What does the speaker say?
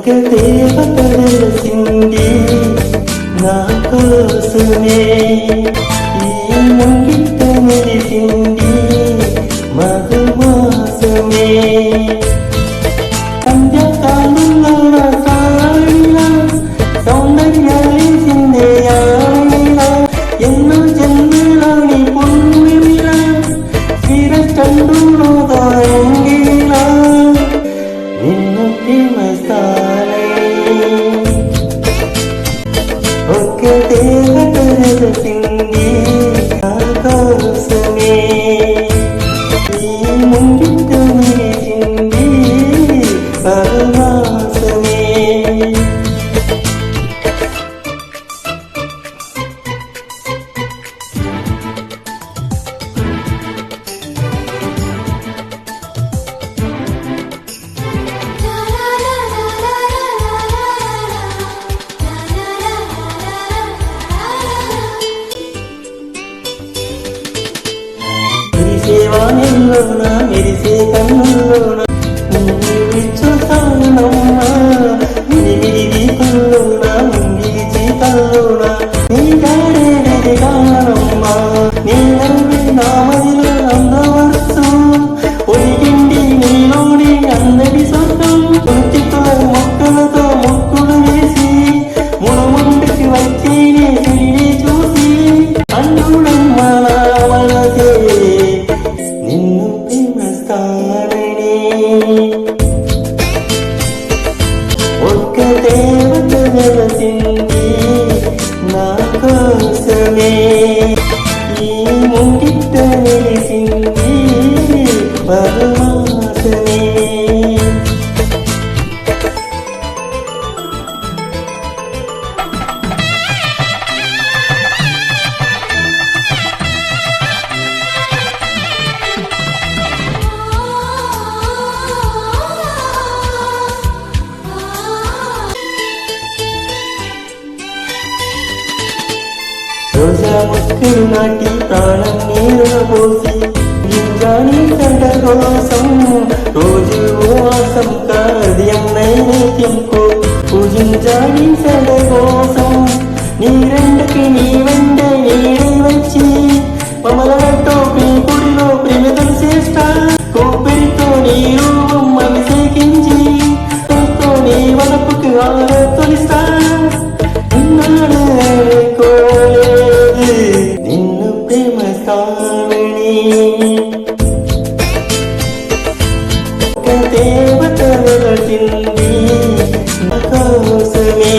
ఒక్క దేవత వెలసింది నా కోసమే ఈ ముంగిట మెరిసింది మధుమాసమే సంధ్యాకాలంలో నా సాయిలా సౌందర్యాలేసిందే ఆయిలా ఎన్నో జన్మలోని పుణ్యమిలా శ్రీరచండులో దాయంగిలా నిన్ను ప్రేమస్తానే ఒక్క దేవత వెలసింది నా కోసమే ఈ ముంగిట మెరిసింది మధుమాసమే వానిల్లోన మెరిసే కన్నుల్లోన నీవి చూస్తానమ్మా విడివిడి దీపుల్లోన ముంగిలి చీకల్లోన నీ గాడే కానమ్మా నీ నవ్వి నా మదిలో అందవరుసు ఒలిగిండి నీలోని అందరి సొంతం కుంచితుల మొక్కలతో మొక్కులు వేసి మునుముందుకి వచ్చి నీ తిరిగి చూసి అన్నుడమ్మా నా మనసే నిన్ను ప్రేమస్తానని ఒక్క దేవత వెలసింది నా కోసమే ఈ ముంగిట వెలిసింది మధుమాసమే రోజా ముక్కులు నాటి ప్రాణం నీరున పోసి గింజాని సంట కోసం రోజు ఉపవాసం కార్యం నైవేద్యంకో పూజించాని సంట కోసం నీ రెండుకి నీ వెంట నీడై వచ్చి మమలతో గుడిలో ప్రేమతలు శ్రేష్ట కొబ్బరితో నీ రూపం అభిషేకించి నీ వలపుకి తొలిస్తా నిన్ను ప్రేమస్తానని ఒక దేవత వెలసింది నా కోసమే